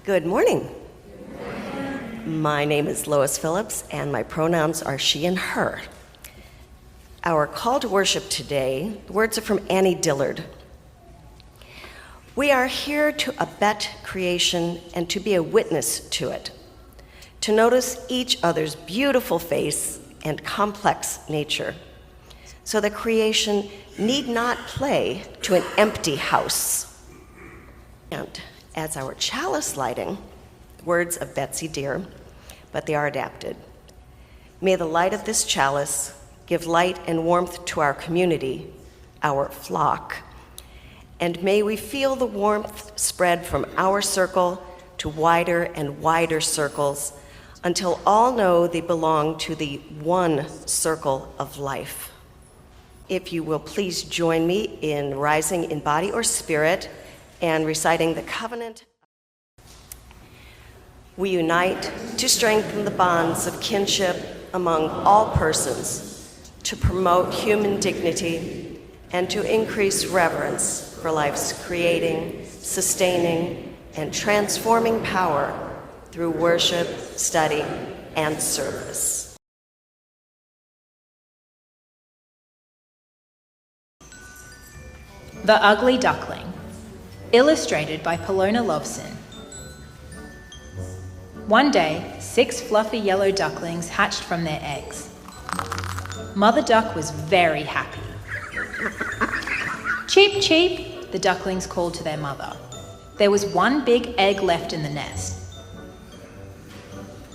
Good morning. My name is Lois Phillips, and my pronouns are she and her. Our call to worship today, the words are from Annie Dillard. We are here to abet creation and to be a witness to it, to notice each other's beautiful face and complex nature, so that creation need not play to an empty house. And as our chalice lighting, words of Betsy Deer, but they are adapted. May the light of this chalice give light and warmth to our community, our flock, and may we feel the warmth spread from our circle to wider and wider circles until all know they belong to the one circle of life. If you will please join me in rising in body or spirit and reciting the covenant. We unite to strengthen the bonds of kinship among all persons, to promote human dignity, and to increase reverence for life's creating, sustaining, and transforming power through worship, study, and service. The Ugly Duckling, illustrated by Polona Lovson. One day, 6 fluffy yellow ducklings hatched from their eggs. Mother Duck was very happy. Cheep, cheep, the ducklings called to their mother. There was one big egg left in the nest.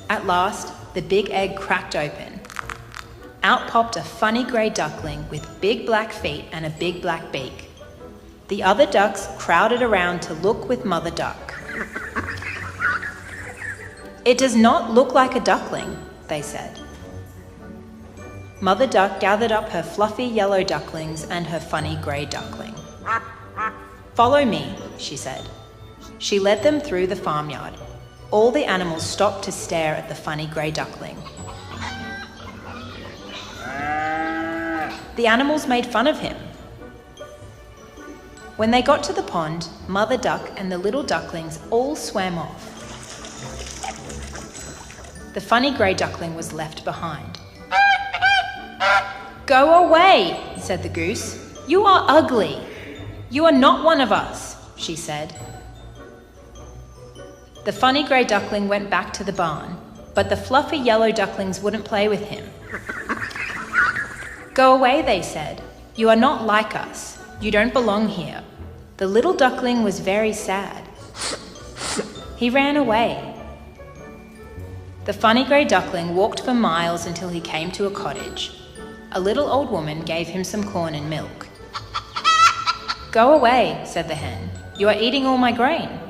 At last, the big egg cracked open. Out popped a funny grey duckling with big black feet and a big black beak. The other ducks crowded around to look with Mother Duck. "It does not look like a duckling," they said. Mother Duck gathered up her fluffy yellow ducklings and her funny grey duckling. "Follow me," she said. She led them through the farmyard. All the animals stopped to stare at the funny grey duckling. The animals made fun of him. When they got to the pond, Mother Duck and the little ducklings all swam off. The funny grey duckling was left behind. "Go away," said the goose. "You are ugly. You are not one of us," she said. The funny grey duckling went back to the barn, but the fluffy yellow ducklings wouldn't play with him. "Go away," they said. "You are not like us. You don't belong here." The little duckling was very sad. He ran away. The funny grey duckling walked for miles until he came to a cottage. A little old woman gave him some corn and milk. "Go away," said the hen. "You are eating all my grain."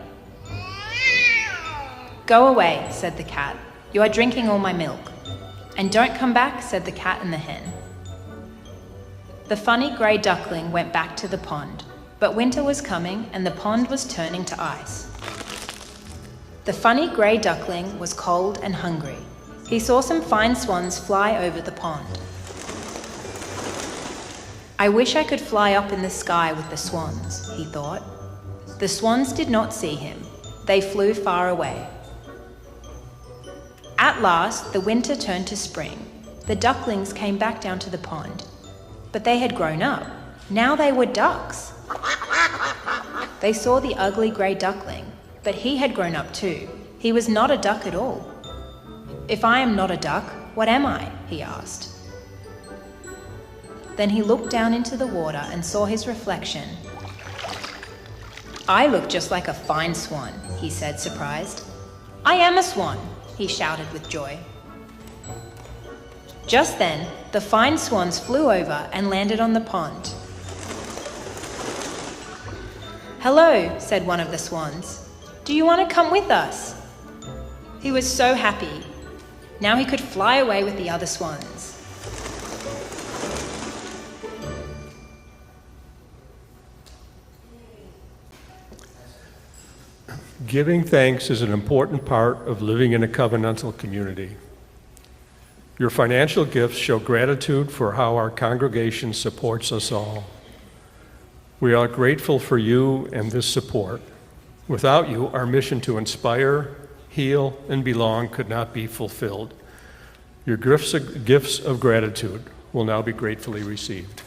"Go away," said the cat. "You are drinking all my milk." "And don't come back," said the cat and the hen. The funny grey duckling went back to the pond, but winter was coming and the pond was turning to ice. The funny grey duckling was cold and hungry. He saw some fine swans fly over the pond. "I wish I could fly up in the sky with the swans," he thought. The swans did not see him. They flew far away. At last, the winter turned to spring. The ducklings came back down to the pond. But they had grown up. Now they were ducks. They saw the ugly grey duckling, but he had grown up too. He was not a duck at all. "If I am not a duck, what am I?" he asked. Then he looked down into the water and saw his reflection. "I look just like a fine swan," he said, surprised. "I am a swan," he shouted with joy. Just then, the fine swans flew over and landed on the pond. "Hello," said one of the swans. "Do you want to come with us?" He was so happy. Now he could fly away with the other swans. Giving thanks is an important part of living in a covenantal community. Your financial gifts show gratitude for how our congregation supports us all. We are grateful for you and this support. Without you, our mission to inspire, heal, and belong could not be fulfilled. Your gifts of gratitude will now be gratefully received.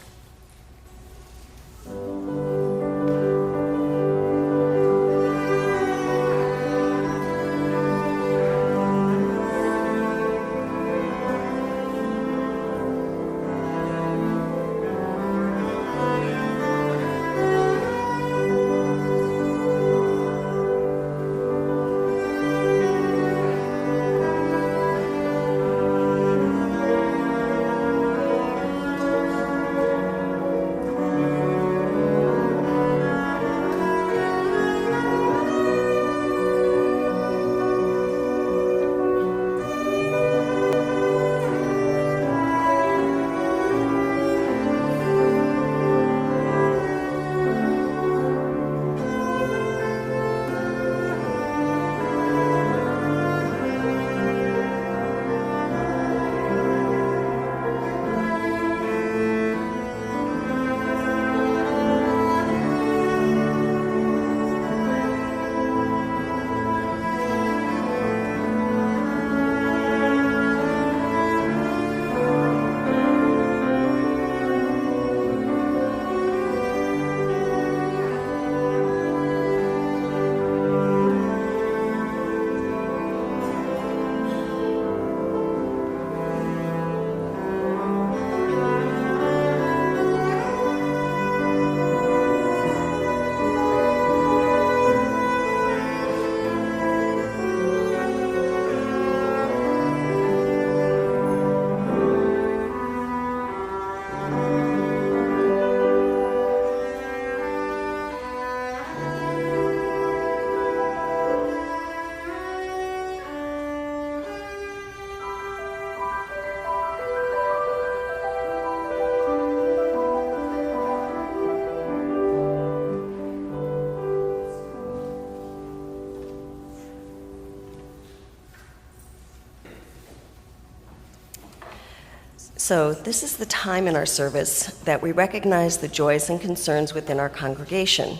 So this is the time in our service that we recognize the joys and concerns within our congregation.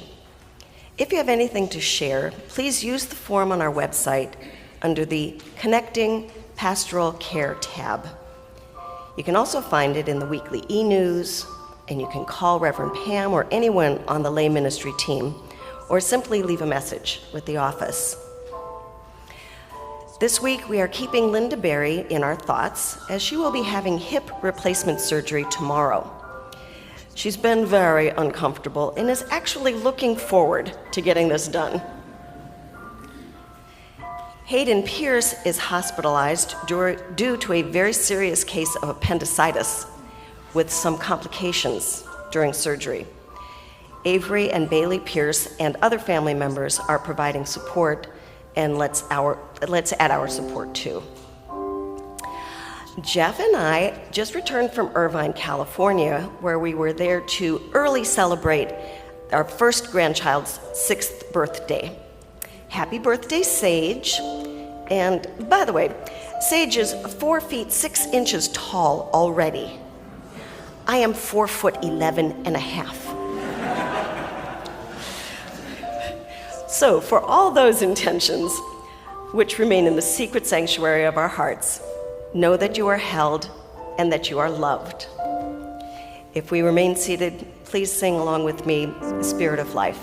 If you have anything to share, please use the form on our website under the Connecting Pastoral Care tab. You can also find it in the weekly e-news, and you can call Reverend Pam or anyone on the lay ministry team, or simply leave a message with the office. This week, we are keeping Linda Berry in our thoughts as she will be having hip replacement surgery tomorrow. She's been very uncomfortable and is actually looking forward to getting this done. Hayden Pierce is hospitalized due to a very serious case of appendicitis with some complications during surgery. Avery and Bailey Pierce and other family members are providing support, and let's add our support too. Jeff and I just returned from Irvine, California, where we were there to early celebrate our first grandchild's 6th birthday. Happy birthday, Sage. And by the way, Sage is 4 feet 6 inches tall already. I am 4 foot 11 and a half. So, for all those intentions, which remain in the secret sanctuary of our hearts, know that you are held and that you are loved. If we remain seated, please sing along with me, Spirit of Life.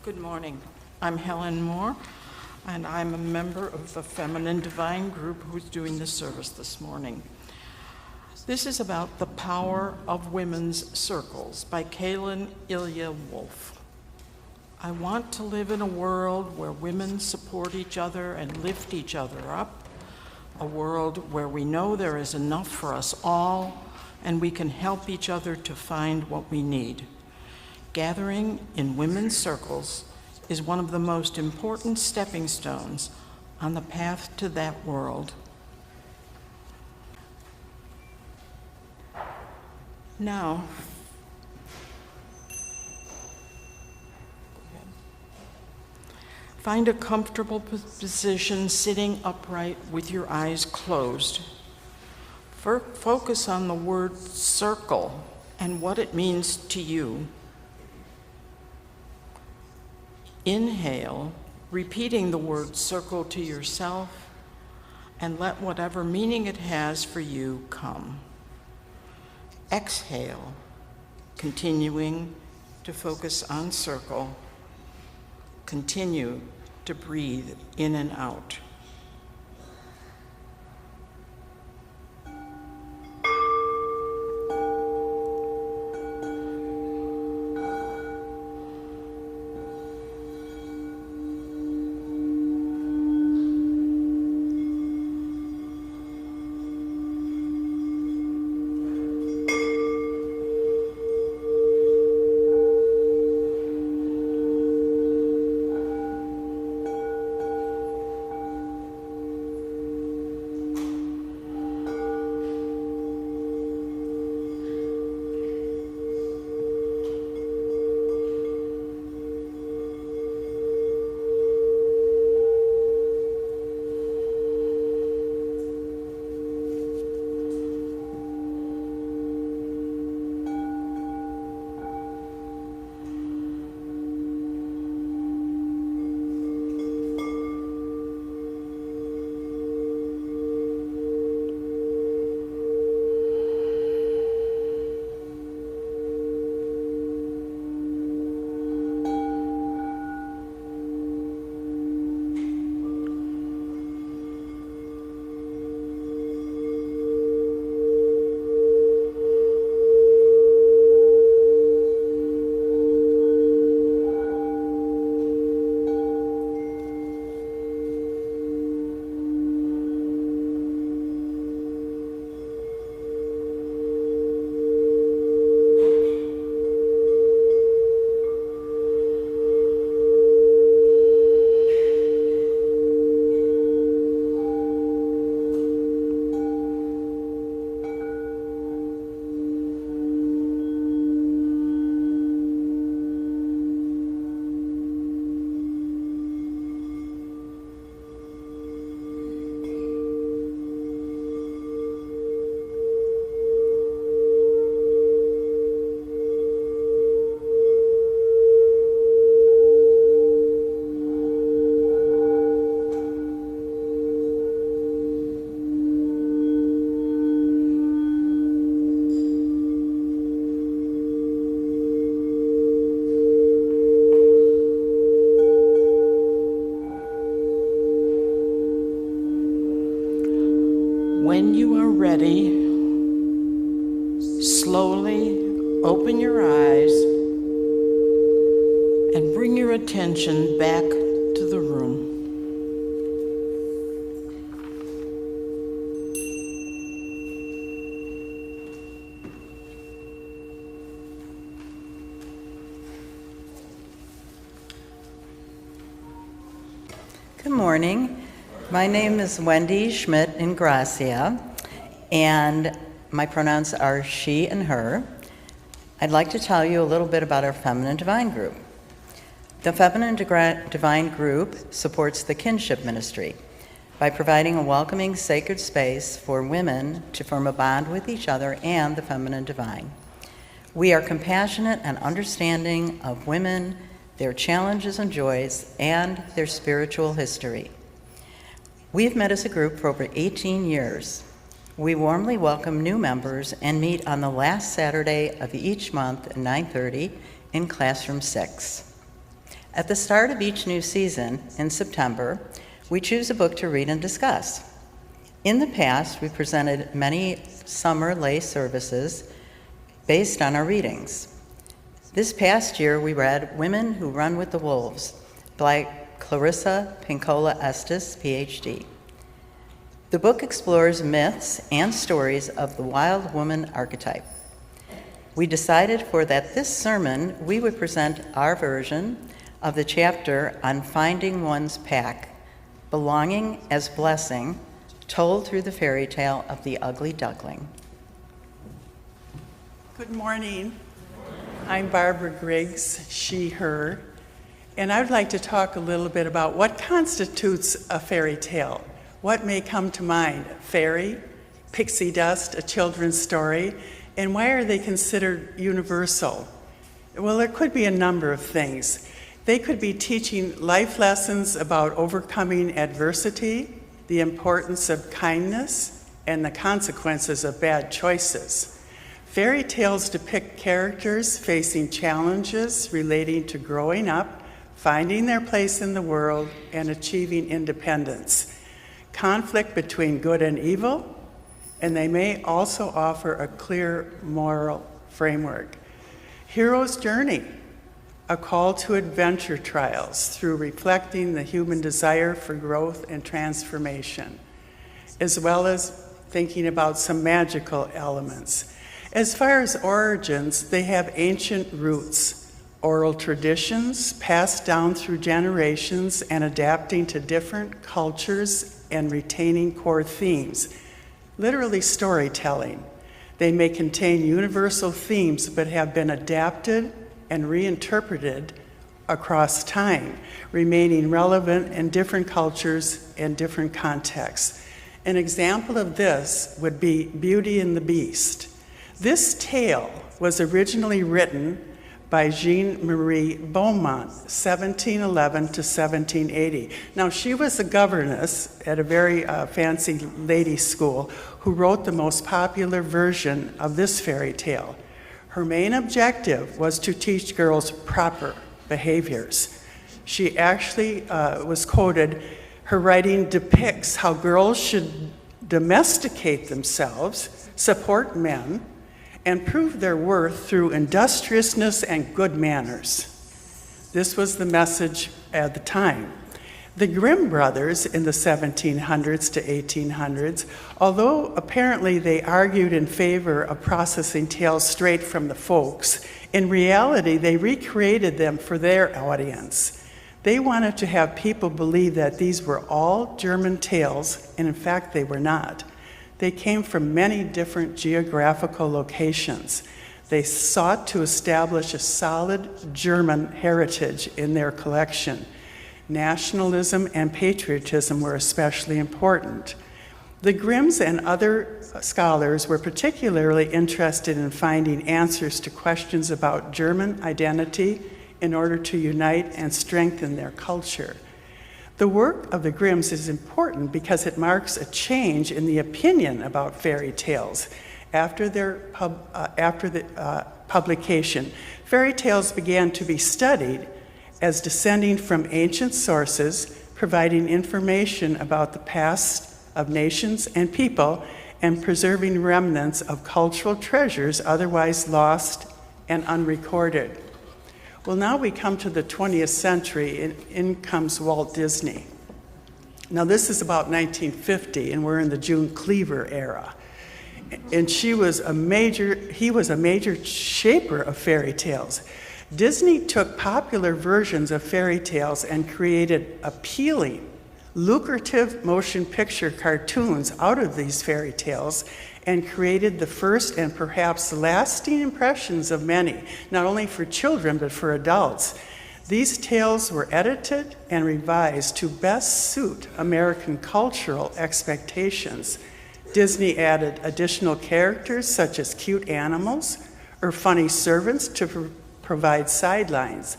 Good morning. I'm Helen Moore, and I'm a member of the Feminine Divine group who's doing the service this morning. This is about The Power of Women's Circles by Kaylin Ilya Wolf. I want to live in a world where women support each other and lift each other up, a world where we know there is enough for us all and we can help each other to find what we need. Gathering in women's circles is one of the most important stepping stones on the path to that world. Now, find a comfortable position sitting upright with your eyes closed. Focus on the word circle and what it means to you. Inhale, repeating the word circle to yourself, and let whatever meaning it has for you come. Exhale, continuing to focus on circle. Continue to breathe in and out. When you are ready, slowly open your eyes and bring your attention back to the room. Good morning. My name is Wendy Schmidt Ingracia, and my pronouns are she and her. I'd like to tell you a little bit about our Feminine Divine group. The Feminine Divine group supports the kinship ministry by providing a welcoming, sacred space for women to form a bond with each other and the feminine divine. We are compassionate and understanding of women, their challenges and joys, and their spiritual history. We've met as a group for over 18 years. We warmly welcome new members and meet on the last Saturday of each month at 9:30 in Classroom 6. At the start of each new season, in September, we choose a book to read and discuss. In the past, we presented many summer lay services based on our readings. This past year, we read Women Who Run with the Wolves by Clarissa Pinkola Estes, PhD. The book explores myths and stories of the wild woman archetype. We decided for this sermon, we would present our version of the chapter on finding one's pack, belonging as blessing, told through the fairy tale of the Ugly Duckling. Good morning. I'm Barbara Griggs, she, her, and I'd like to talk a little bit about what constitutes a fairy tale. What may come to mind? Fairy, pixie dust, a children's story, and why are they considered universal? Well, there could be a number of things. They could be teaching life lessons about overcoming adversity, the importance of kindness, and the consequences of bad choices. Fairy tales depict characters facing challenges relating to growing up, finding their place in the world, and achieving independence. Conflict between good and evil, and they may also offer a clear moral framework. Hero's journey, a call to adventure trials through reflecting the human desire for growth and transformation, as well as thinking about some magical elements. As far as origins, they have ancient roots, oral traditions passed down through generations and adapting to different cultures and retaining core themes, literally storytelling. They may contain universal themes but have been adapted and reinterpreted across time, remaining relevant in different cultures and different contexts. An example of this would be Beauty and the Beast. This tale was originally written by Jean-Marie Beaumont, 1711 to 1780. Now, she was a governess at a very fancy ladies' school who wrote the most popular version of this fairy tale. Her main objective was to teach girls proper behaviors. She actually was quoted, her writing depicts how girls should domesticate themselves, support men, and prove their worth through industriousness and good manners. This was the message at the time. The Grimm brothers in the 1700s to 1800s, although apparently they argued in favor of processing tales straight from the folks, in reality they recreated them for their audience. They wanted to have people believe that these were all German tales, and in fact they were not. They came from many different geographical locations. They sought to establish a solid German heritage in their collection. Nationalism and patriotism were especially important. The Grimms and other scholars were particularly interested in finding answers to questions about German identity in order to unite and strengthen their culture. The work of the Grimms is important because it marks a change in the opinion about fairy tales. After the publication, fairy tales began to be studied as descending from ancient sources, providing information about the past of nations and people, and preserving remnants of cultural treasures otherwise lost and unrecorded. Well, now we come to the 20th century, and in comes Walt Disney. Now, this is about 1950, and we're in the June Cleaver era. And he was a major shaper of fairy tales. Disney took popular versions of fairy tales and created appealing, lucrative motion picture cartoons out of these fairy tales and created the first and perhaps lasting impressions of many, not only for children but for adults. These tales were edited and revised to best suit American cultural expectations. Disney added additional characters such as cute animals or funny servants to provide sidelines.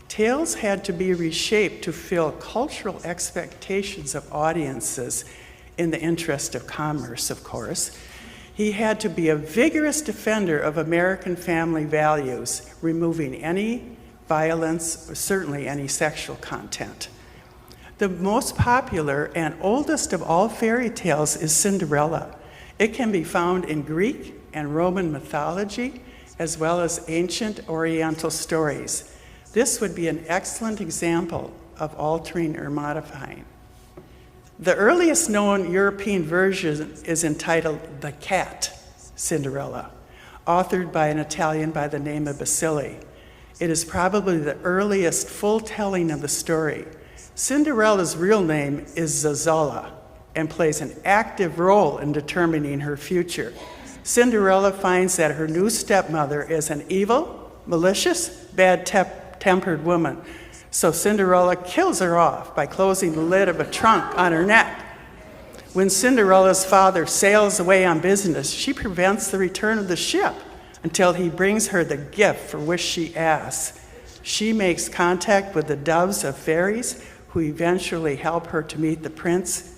Tales had to be reshaped to fill cultural expectations of audiences in the interest of commerce, of course. He had to be a vigorous defender of American family values, removing any violence, or certainly any sexual content. The most popular and oldest of all fairy tales is Cinderella. It can be found in Greek and Roman mythology, as well as ancient Oriental stories. This would be an excellent example of altering or modifying. The earliest known European version is entitled The Cat, Cinderella, authored by an Italian by the name of Basili. It is probably the earliest full telling of the story. Cinderella's real name is Zazzala and plays an active role in determining her future. Cinderella finds that her new stepmother is an evil, malicious, bad-tempered woman. So Cinderella kills her off by closing the lid of a trunk on her neck. When Cinderella's father sails away on business, she prevents the return of the ship until he brings her the gift for which she asks. She makes contact with the doves of fairies, who eventually help her to meet the prince,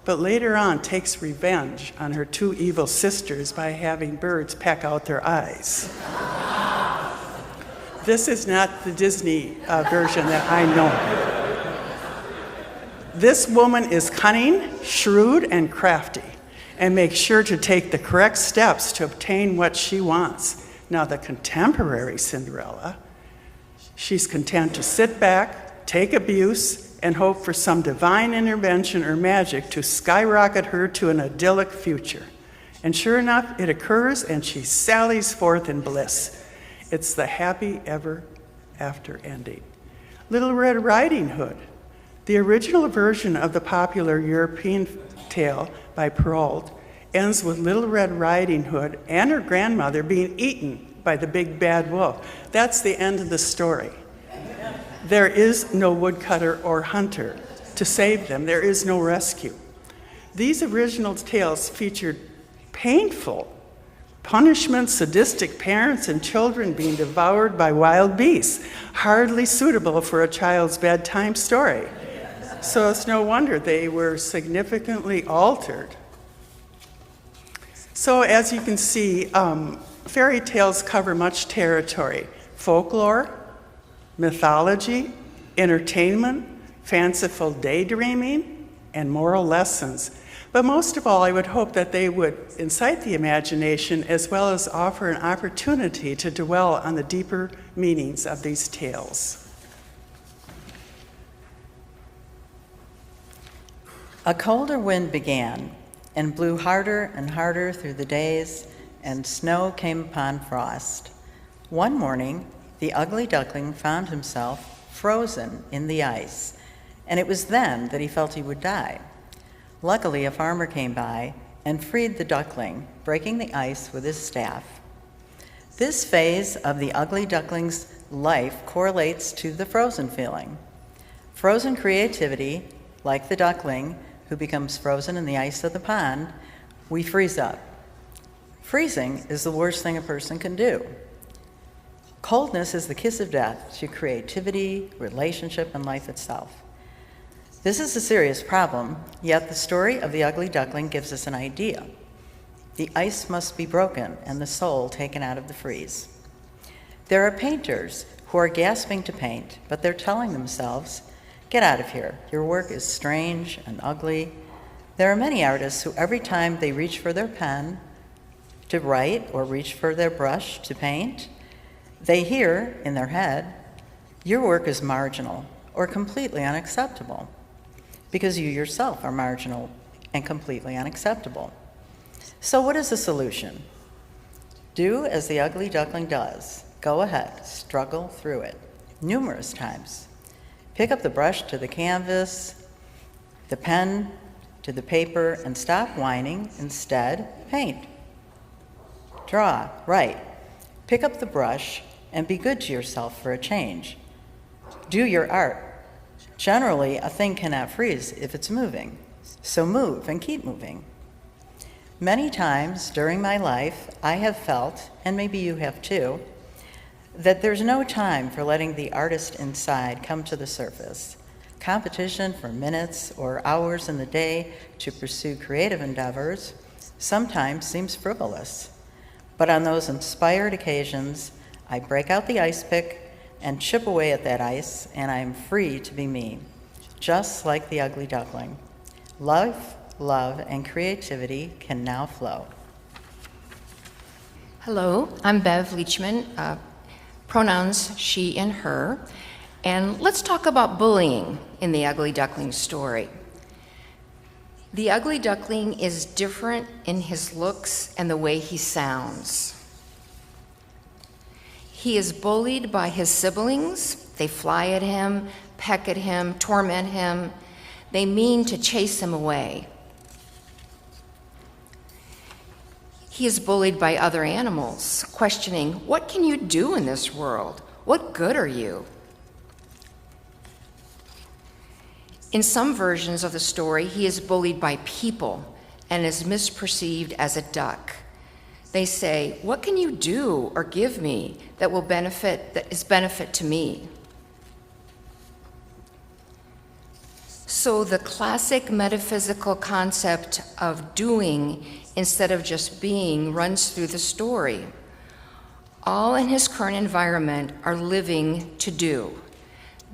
but later on takes revenge on her two evil sisters by having birds peck out their eyes. This is not the Disney version that I know. This woman is cunning, shrewd, and crafty, and makes sure to take the correct steps to obtain what she wants. Now, the contemporary Cinderella, she's content to sit back, take abuse, and hope for some divine intervention or magic to skyrocket her to an idyllic future. And sure enough, it occurs, and she sallies forth in bliss. It's the happy ever after ending. Little Red Riding Hood. The original version of the popular European tale by Perrault ends with Little Red Riding Hood and her grandmother being eaten by the big bad wolf. That's the end of the story. There is no woodcutter or hunter to save them. There is no rescue. These original tales featured painful punishment, sadistic parents and children being devoured by wild beasts, hardly suitable for a child's bedtime story. So it's no wonder they were significantly altered. So as you can see, fairy tales cover much territory: folklore, mythology, entertainment, fanciful daydreaming, and moral lessons. But most of all, I would hope that they would incite the imagination as well as offer an opportunity to dwell on the deeper meanings of these tales. A colder wind began and blew harder and harder through the days, and snow came upon frost. One morning, the ugly duckling found himself frozen in the ice, and it was then that he felt he would die. Luckily, a farmer came by and freed the duckling, breaking the ice with his staff. This phase of the ugly duckling's life correlates to the frozen feeling. Frozen creativity, like the duckling who becomes frozen in the ice of the pond, we freeze up. Freezing is the worst thing a person can do. Coldness is the kiss of death to creativity, relationship, and life itself. This is a serious problem, yet the story of the ugly duckling gives us an idea. The ice must be broken and the soul taken out of the freeze. There are painters who are gasping to paint, but they're telling themselves, "Get out of here. Your work is strange and ugly." There are many artists who every time they reach for their pen to write or reach for their brush to paint, they hear in their head, "Your work is marginal or completely unacceptable," because you yourself are marginal and completely unacceptable. So what is the solution? Do as the ugly duckling does. Go ahead, struggle through it numerous times. Pick up the brush to the canvas, the pen to the paper, and stop whining. Instead, paint. Draw, write. Pick up the brush and be good to yourself for a change. Do your art. Generally, a thing cannot freeze if it's moving, so move and keep moving. Many times during my life, I have felt, and maybe you have too, that there's no time for letting the artist inside come to the surface. Competition for minutes or hours in the day to pursue creative endeavors sometimes seems frivolous. But on those inspired occasions, I break out the ice pick, and chip away at that ice, and I'm free to be me, just like the Ugly Duckling. Love, and creativity can now flow. Hello, I'm Bev Leachman, pronouns she and her, and let's talk about bullying in the Ugly Duckling story. The Ugly Duckling is different in his looks and the way he sounds. He is bullied by his siblings. They fly at him, peck at him, torment him. They mean to chase him away. He is bullied by other animals, questioning, what can you do in this world? What good are you? In some versions of the story, he is bullied by people and is misperceived as a duck. They say, what can you do or give me that is benefit to me? So the classic metaphysical concept of doing instead of just being runs through the story. All in his current environment are living to do,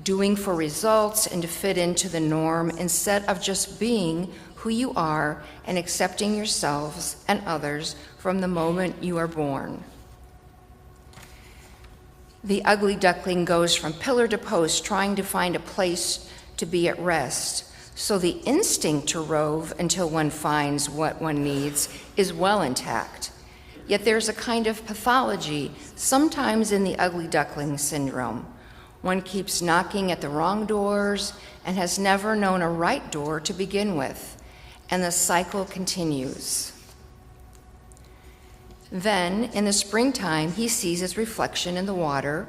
doing for results and to fit into the norm instead of just being who you are and accepting yourselves and others from the moment you are born. The Ugly Duckling goes from pillar to post, trying to find a place to be at rest. So the instinct to rove until one finds what one needs is well intact. Yet there's a kind of pathology, sometimes in the Ugly Duckling syndrome. One keeps knocking at the wrong doors and has never known a right door to begin with, and the cycle continues. Then, in the springtime, he sees his reflection in the water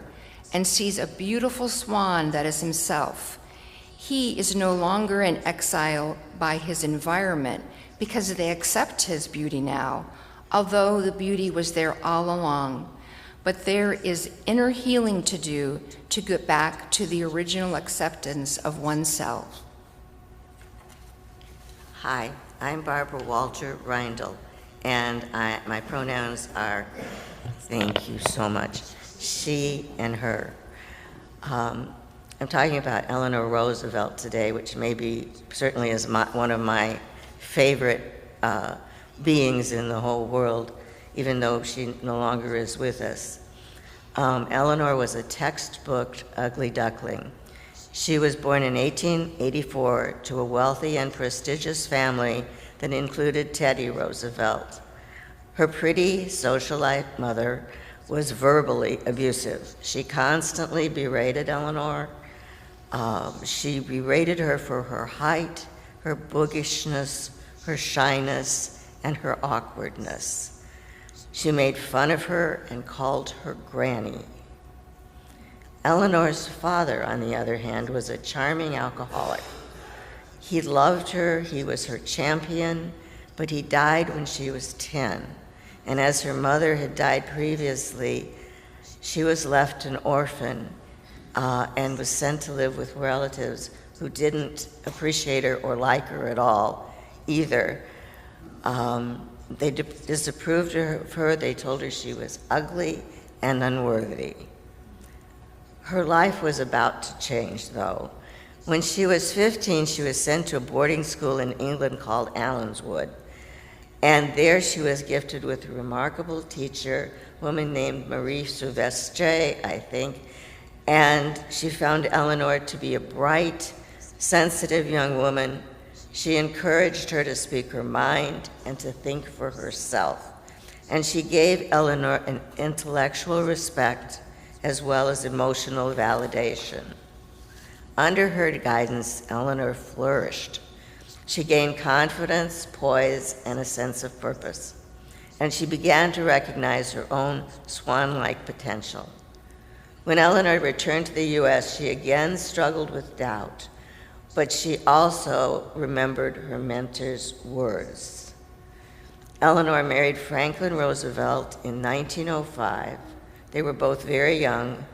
and sees a beautiful swan that is himself. He is no longer in exile by his environment because they accept his beauty now, although the beauty was there all along. But there is inner healing to do to get back to the original acceptance of oneself. Hi, I'm Barbara Walter Reindl, and my pronouns are, thank you so much, she and her. I'm talking about Eleanor Roosevelt today, which certainly is one of my favorite beings in the whole world, even though she no longer is with us. Eleanor was a textbook Ugly Duckling. She was born in 1884 to a wealthy and prestigious family that included Teddy Roosevelt. Her pretty, socialite mother was verbally abusive. She constantly berated Eleanor. She berated her for her height, her boogishness, her shyness, and her awkwardness. She made fun of her and called her Granny. Eleanor's father, on the other hand, was a charming alcoholic. He loved her, he was her champion, but he died when she was 10. And as her mother had died previously, she was left an orphan and was sent to live with relatives who didn't appreciate her or like her at all either. They disapproved of her. They told her she was ugly and unworthy. Her life was about to change, though. When she was 15, she was sent to a boarding school in England called Allenswood. And there she was gifted with a remarkable teacher, a woman named Marie Souvestre, I think. And she found Eleanor to be a bright, sensitive young woman. She encouraged her to speak her mind and to think for herself. And she gave Eleanor an intellectual respect as well as emotional validation. Under her guidance, Eleanor flourished. She gained confidence, poise, and a sense of purpose. And she began to recognize her own swan-like potential. When Eleanor returned to the U.S., she again struggled with doubt, but she also remembered her mentor's words. Eleanor married Franklin Roosevelt in 1905. They were both very young,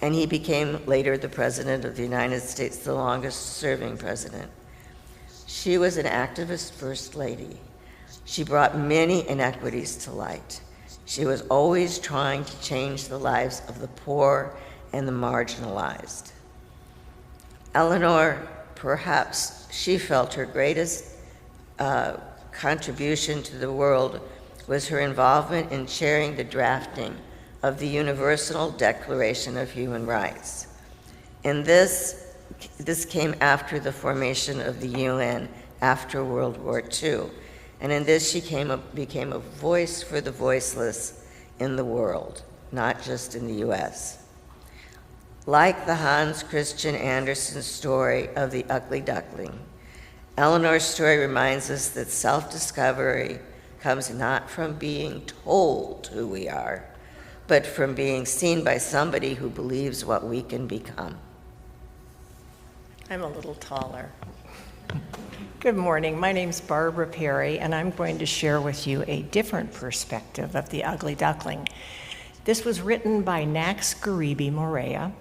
and he became later the President of the United States, the longest-serving president. She was an activist first lady. She brought many inequities to light. She was always trying to change the lives of the poor and the marginalized. Eleanor, perhaps she felt her greatest contribution to the world was her involvement in chairing the drafting of the Universal Declaration of Human Rights. And this came after the formation of the UN after World War II. And in this, she became a voice for the voiceless in the world, not just in the US. Like the Hans Christian Andersen story of the Ugly Duckling, Eleanor's story reminds us that self-discovery comes not from being told who we are, but from being seen by somebody who believes what we can become. I'm a little taller. Good morning. My name's Barbara Perry, and I'm going to share with you a different perspective of the Ugly Duckling. This was written by Nax Garibi Morea,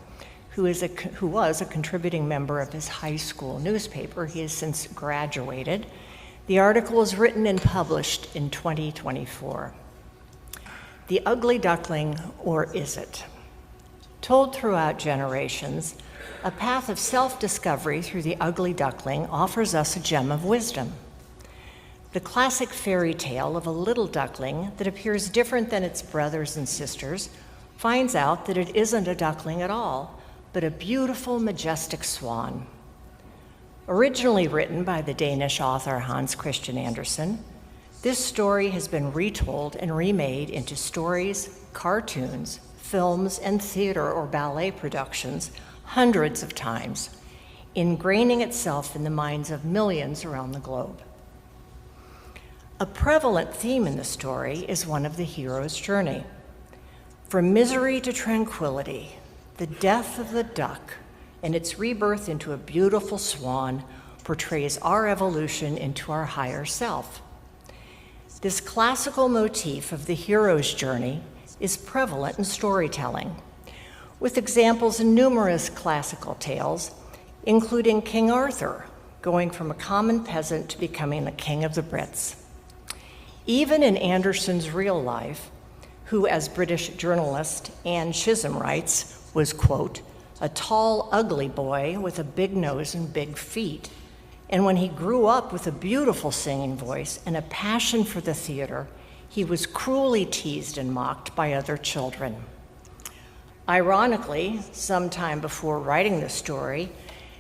who was a contributing member of his high school newspaper. He has since graduated. The article was written and published in 2024. The Ugly Duckling, or is it? Told throughout generations, a path of self-discovery through the Ugly Duckling offers us a gem of wisdom. The classic fairy tale of a little duckling that appears different than its brothers and sisters finds out that it isn't a duckling at all, but a beautiful, majestic swan. Originally written by the Danish author Hans Christian Andersen, this story has been retold and remade into stories, cartoons, films, and theater or ballet productions hundreds of times, ingraining itself in the minds of millions around the globe. A prevalent theme in the story is one of the hero's journey. From misery to tranquility, the death of the duck and its rebirth into a beautiful swan portrays our evolution into our higher self. This classical motif of the hero's journey is prevalent in storytelling, with examples in numerous classical tales, including King Arthur, going from a common peasant to becoming the king of the Brits. Even in Andersen's real life, who, as British journalist Anne Chisholm writes, was, quote, a tall, ugly boy with a big nose and big feet. And when he grew up with a beautiful singing voice and a passion for the theater, he was cruelly teased and mocked by other children. Ironically, sometime before writing the story,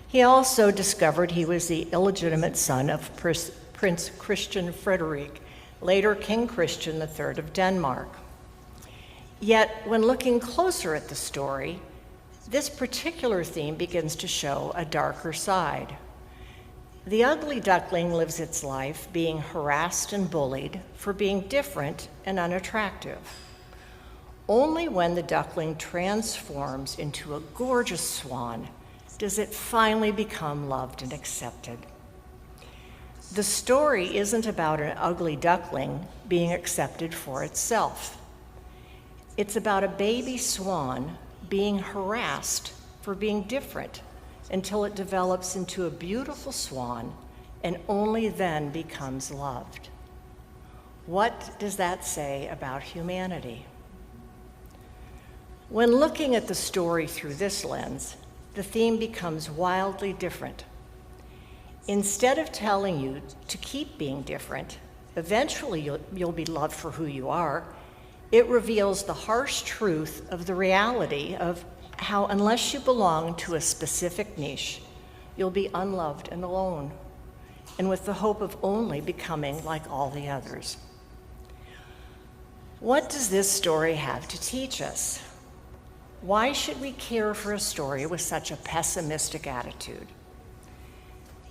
he also discovered he was the illegitimate son of Prince Christian Frederick, later King Christian III of Denmark. Yet, when looking closer at the story, this particular theme begins to show a darker side. The Ugly Duckling lives its life being harassed and bullied for being different and unattractive. Only when the duckling transforms into a gorgeous swan does it finally become loved and accepted. The story isn't about an ugly duckling being accepted for itself. It's about a baby swan being harassed for being different until it develops into a beautiful swan and only then becomes loved. What does that say about humanity? When looking at the story through this lens, the theme becomes wildly different. Instead of telling you to keep being different, eventually you'll be loved for who you are, it reveals the harsh truth of the reality of how unless you belong to a specific niche, you'll be unloved and alone, and with the hope of only becoming like all the others. What does this story have to teach us? Why should we care for a story with such a pessimistic attitude?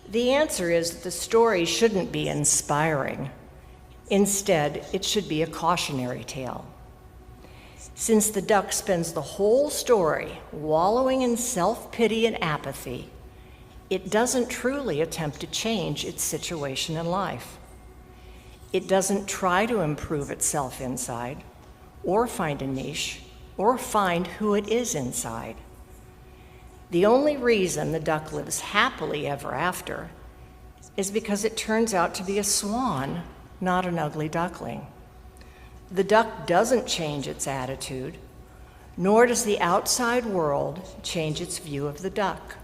The answer is that the story shouldn't be inspiring. Instead, it should be a cautionary tale. Since the duck spends the whole story wallowing in self-pity and apathy, it doesn't truly attempt to change its situation in life. It doesn't try to improve itself inside, or find a niche, or find who it is inside. The only reason the duck lives happily ever after is because it turns out to be a swan, not an ugly duckling. The duck doesn't change its attitude, nor does the outside world change its view of the duck.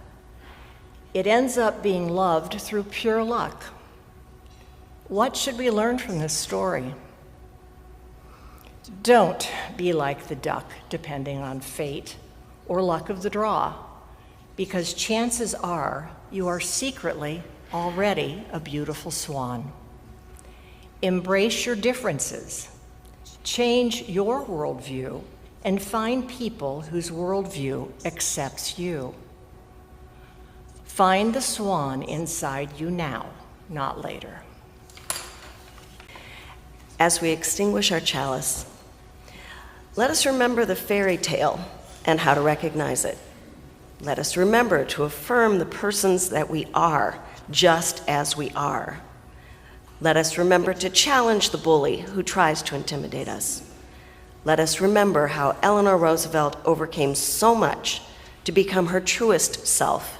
It ends up being loved through pure luck. What should we learn from this story? Don't be like the duck, depending on fate or luck of the draw, because chances are you are secretly already a beautiful swan. Embrace your differences, change your worldview, and find people whose worldview accepts you. Find the swan inside you now, not later. As we extinguish our chalice, let us remember the fairy tale and how to recognize it. Let us remember to affirm the persons that we are, just as we are. Let us remember to challenge the bully who tries to intimidate us. Let us remember how Eleanor Roosevelt overcame so much to become her truest self.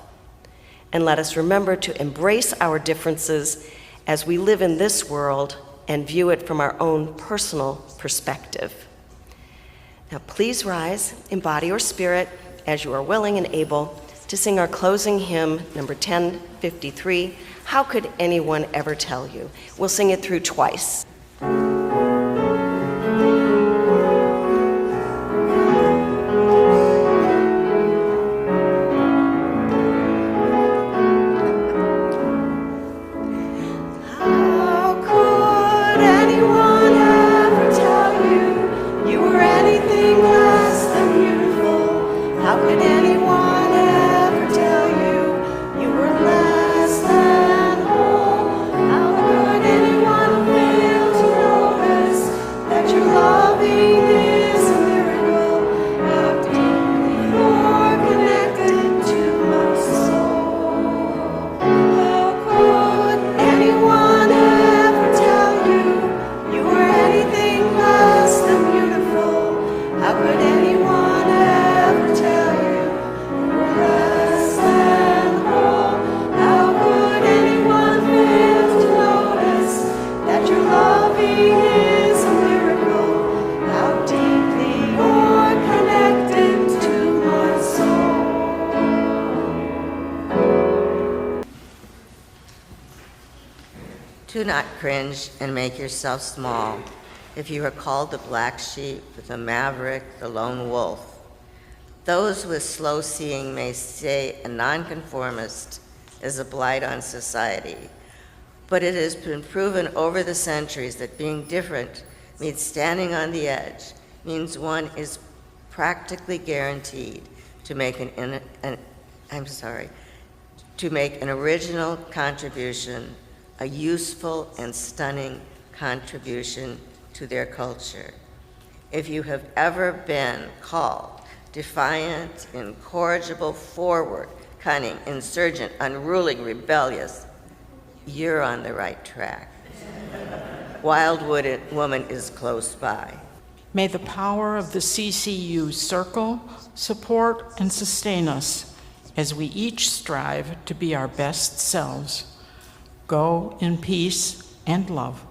And let us remember to embrace our differences as we live in this world and view it from our own personal perspective. Now please rise in body or spirit as you are willing and able to sing our closing hymn, number 1053, How Could Anyone Ever Tell You? We'll sing it through twice. Do not cringe and make yourself small. If you are called the black sheep, the maverick, the lone wolf, those with slow seeing may say a nonconformist is a blight on society. But it has been proven over the centuries that being different means standing on the edge, means one is practically guaranteed to make an original contribution, a useful and stunning contribution to their culture. If you have ever been called defiant, incorrigible, forward, cunning, insurgent, unruly, rebellious, you're on the right track. Wildwood Woman is close by. May the power of the CCU circle, support, and sustain us as we each strive to be our best selves. Go in peace and love.